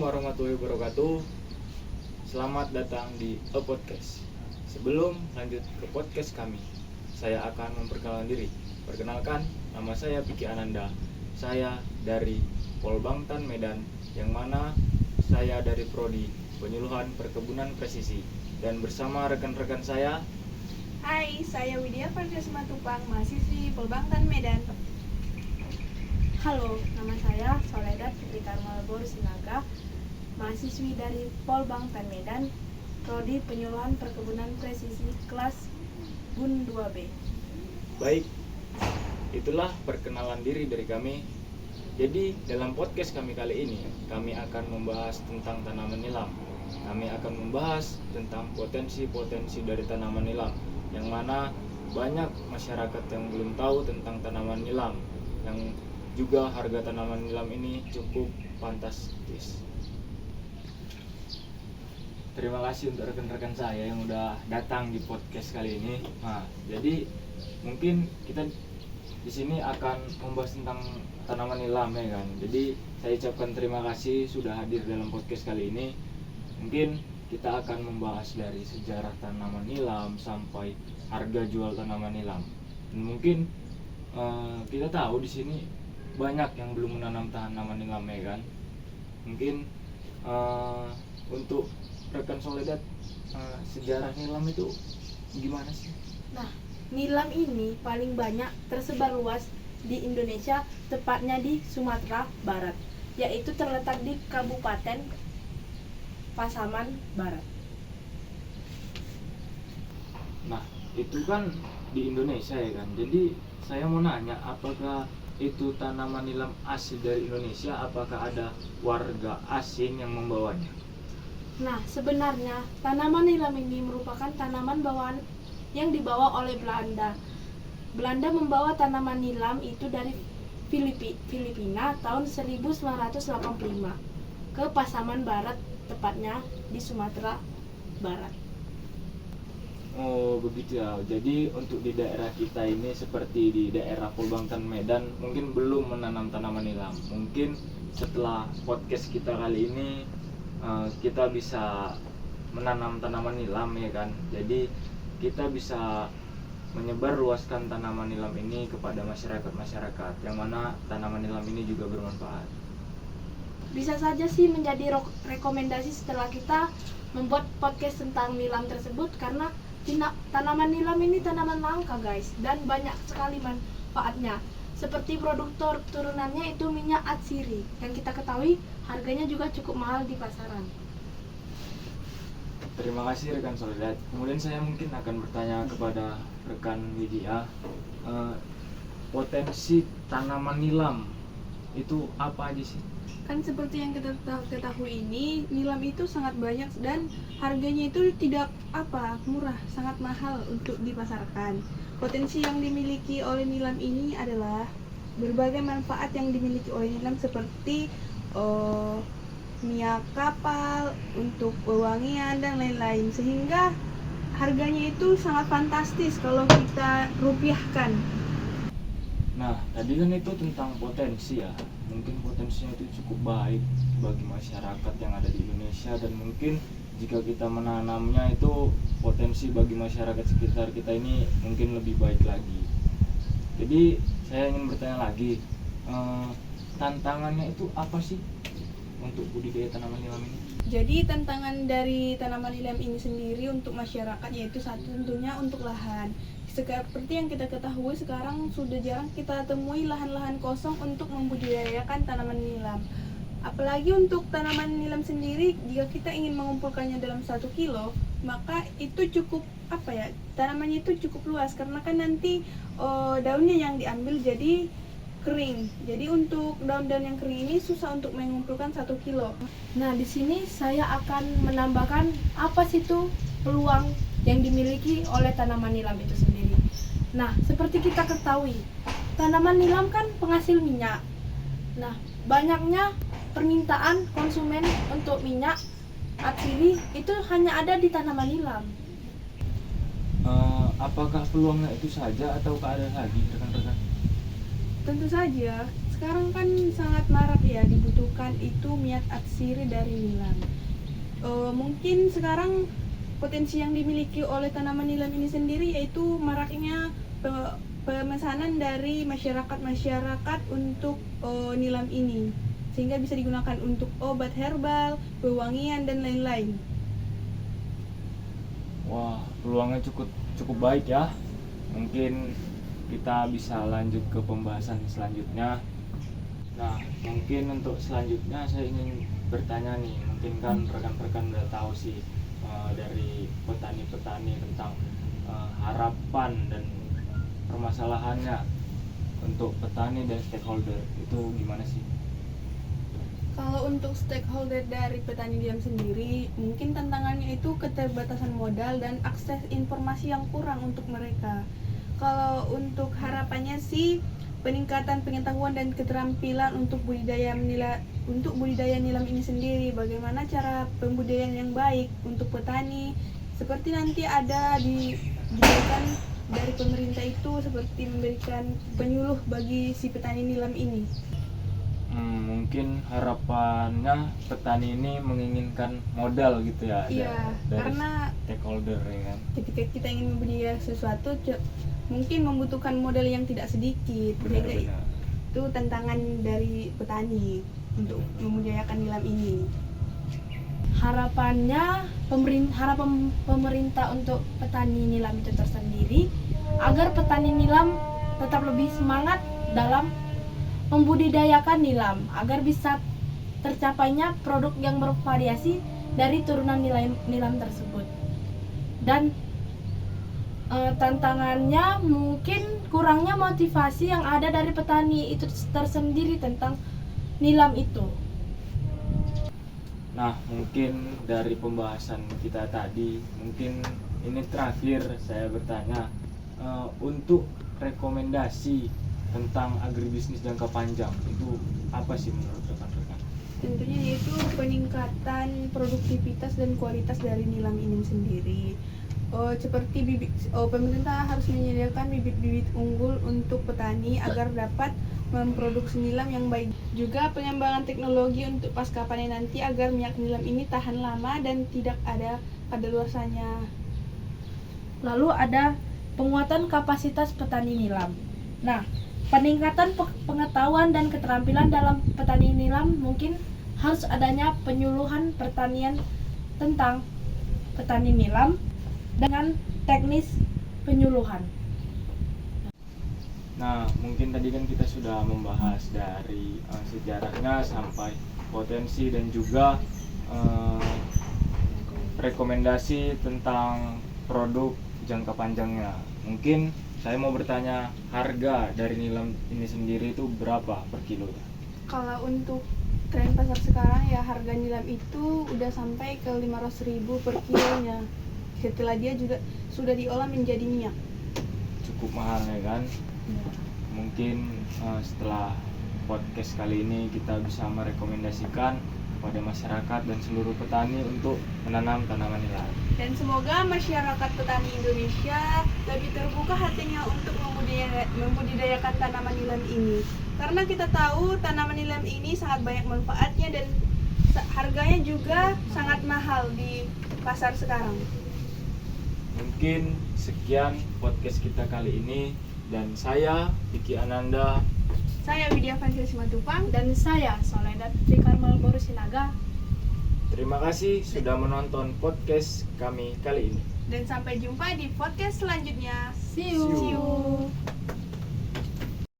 warahmatullahi wabarakatuh. Selamat datang di A Podcast. Sebelum lanjut ke podcast kami, saya akan memperkenalkan diri. Perkenalkan, nama saya Piki Ananda. Saya dari Polbangtan Medan, yang mana saya dari Prodi Penyuluhan Perkebunan Presisi. Dan bersama rekan-rekan saya, Hai, saya Widya Fardria Simatupang, mahasiswi Polbangtan Medan. Halo, nama saya Soledad Fitri Karmal Sinaga, mahasiswi dari Polbangtan Medan, Prodi Penyuluhan Perkebunan Presisi kelas BUN 2B. baik, itulah perkenalan diri dari kami. Jadi dalam podcast kami kali ini, kami akan membahas tentang tanaman nilam. Kami akan membahas tentang potensi-potensi dari tanaman nilam, yang mana banyak masyarakat yang belum tahu tentang tanaman nilam, yang juga harga tanaman nilam ini cukup fantastis. Terima kasih untuk rekan-rekan saya yang udah datang di podcast kali ini. Nah, jadi mungkin kita di sini akan membahas tentang tanaman nilam, ya kan. Jadi saya ucapkan terima kasih sudah hadir dalam podcast kali ini. Mungkin kita akan membahas dari sejarah tanaman nilam sampai harga jual tanaman nilam. Dan mungkin kita tahu di sini banyak yang belum menanam tanaman nilam, ya kan. Mungkin untuk rekan Soledad, sejarah nilam itu gimana sih? Nah, nilam ini paling banyak tersebar luas di Indonesia, tepatnya di Sumatera Barat, yaitu terletak di Kabupaten Pasaman Barat. Nah, itu kan di Indonesia, ya kan. Jadi saya mau nanya, apakah itu tanaman nilam asli dari Indonesia? Apakah ada warga asing yang membawanya? Nah, sebenarnya tanaman nilam ini merupakan tanaman bawaan yang dibawa oleh Belanda. Belanda membawa tanaman nilam itu dari Filipina tahun 1985 ke Pasaman Barat, tepatnya di Sumatera Barat. Oh, begitu ya. Jadi untuk di daerah kita ini seperti di daerah Polbangtan Medan mungkin belum menanam tanaman nilam. Mungkin setelah podcast kita kali ini kita bisa menanam tanaman nilam, ya kan. Jadi kita bisa menyebar luaskan tanaman nilam ini kepada masyarakat yang mana tanaman nilam ini juga bermanfaat. Bisa saja sih menjadi rekomendasi setelah kita membuat podcast tentang nilam tersebut, karena tanaman nilam ini tanaman langka, guys, dan banyak sekali manfaatnya. Seperti produk turunannya itu minyak atsiri, yang kita ketahui harganya juga cukup mahal di pasaran. Terima kasih rekan Soledad. Kemudian saya mungkin akan bertanya kepada rekan Widya, potensi tanaman nilam itu apa aja sih? Kan seperti yang kita ketahui ini, nilam itu sangat banyak dan harganya itu tidak murah, sangat mahal untuk dipasarkan. Potensi yang dimiliki oleh nilam ini adalah berbagai manfaat yang dimiliki oleh nilam, seperti minyak kapal, untuk pewangian dan lain-lain, sehingga harganya itu sangat fantastis kalau kita rupiahkan. Nah, tadi kan itu tentang potensi ya. Mungkin potensinya itu cukup baik bagi masyarakat yang ada di Indonesia, dan mungkin jika kita menanamnya itu potensi bagi masyarakat sekitar kita ini mungkin lebih baik lagi. Jadi saya ingin bertanya lagi, tantangannya itu apa sih untuk budidaya tanaman nilam ini? Jadi tantangan dari tanaman nilam ini sendiri untuk masyarakat yaitu satu, tentunya untuk lahan. Seperti yang kita ketahui, sekarang sudah jarang kita temui lahan-lahan kosong untuk membudidayakan tanaman nilam. Apalagi untuk tanaman nilam sendiri, jika kita ingin mengumpulkannya dalam 1 kilo, maka itu cukup tanamannya itu cukup luas, karena kan nanti daunnya yang diambil jadi kering. Jadi untuk daun-daun yang kering ini susah untuk mengumpulkan 1 kilo. Nah, di sini saya akan menambahkan apa sih itu peluang yang dimiliki oleh tanaman nilam itu sendiri. Nah, seperti kita ketahui, tanaman nilam kan penghasil minyak. Nah, banyaknya permintaan konsumen untuk minyak atsiri itu hanya ada di tanaman nilam. Apakah peluangnya itu saja atau ada lagi rekan-rekan? Tentu saja, sekarang kan sangat marak ya dibutuhkan itu minyak atsiri dari nilam. Mungkin sekarang potensi yang dimiliki oleh tanaman nilam ini sendiri yaitu maraknya pemesanan dari masyarakat untuk nilam ini, sehingga bisa digunakan untuk obat herbal, pewangian dan lain-lain. Wah, peluangnya cukup baik ya. Mungkin kita bisa lanjut ke pembahasan selanjutnya. Nah, mungkin untuk selanjutnya saya ingin bertanya nih, mungkin kan rekan-rekan udah tahu sih dari petani-petani tentang harapan dan permasalahannya untuk petani dan stakeholder itu gimana sih? Kalau untuk stakeholder dari petani nilam sendiri, mungkin tantangannya itu keterbatasan modal dan akses informasi yang kurang untuk mereka. Kalau untuk harapannya sih peningkatan pengetahuan dan keterampilan untuk budidaya nilam ini sendiri. Bagaimana cara pembudidayaan yang baik untuk petani, seperti nanti ada diberikan dari pemerintah itu seperti memberikan penyuluh bagi si petani nilam ini. Mungkin harapannya petani ini menginginkan modal gitu ya, Iya, dari karena stakeholder ya kan. ketika kita ingin membudidaya sesuatu mungkin membutuhkan modal yang tidak sedikit. Sehingga Benar-benar. itu tantangan dari petani untuk membudidayakan nilam ini. Harapan pemerintah untuk petani nilam itu tersendiri agar petani nilam tetap lebih semangat dalam membudidayakan nilam agar bisa tercapainya produk yang bervariasi dari turunan nilam tersebut. Dan tantangannya mungkin kurangnya motivasi yang ada dari petani itu tersendiri tentang nilam itu. Nah, mungkin dari pembahasan kita tadi, mungkin ini terakhir saya bertanya untuk rekomendasi tentang agribisnis jangka panjang itu apa sih menurut rekan-rekan? Tentunya yaitu peningkatan produktivitas dan kualitas dari nilam ini sendiri. Seperti pemerintah harus menyediakan bibit-bibit unggul untuk petani agar dapat memproduksi nilam yang baik. Juga pengembangan teknologi untuk pasca panen nanti agar minyak nilam ini tahan lama dan tidak ada kadaluarsanya. Lalu ada penguatan kapasitas petani nilam. Nah, peningkatan pengetahuan dan keterampilan dalam petani nilam mungkin harus adanya penyuluhan pertanian tentang petani nilam dengan teknis penyuluhan. Nah, mungkin tadi kan kita sudah membahas dari sejarahnya sampai potensi dan juga rekomendasi tentang produk jangka panjangnya. Mungkin saya mau bertanya, harga dari nilam ini sendiri itu berapa per kilo? Kalau untuk tren pasar sekarang ya harga nilam itu udah sampai ke 500.000 per kilonya. Setelah dia juga sudah diolah menjadi minyak. Cukup mahal ya kan? Mungkin setelah podcast kali ini kita bisa merekomendasikan kepada masyarakat dan seluruh petani untuk menanam tanaman nilam. Dan semoga masyarakat petani Indonesia lebih terbuka hatinya untuk membudidayakan tanaman nilam ini. Karena kita tahu tanaman nilam ini sangat banyak manfaatnya dan harganya juga sangat mahal di pasar sekarang. Mungkin sekian podcast kita kali ini, dan saya Vicky Ananda. Saya Widya Vansia Simatupang. Dan saya Soledad Tri Karmal Boru Sinaga. Terima kasih sudah menonton podcast kami kali ini. Dan sampai jumpa di podcast selanjutnya. See you. See you.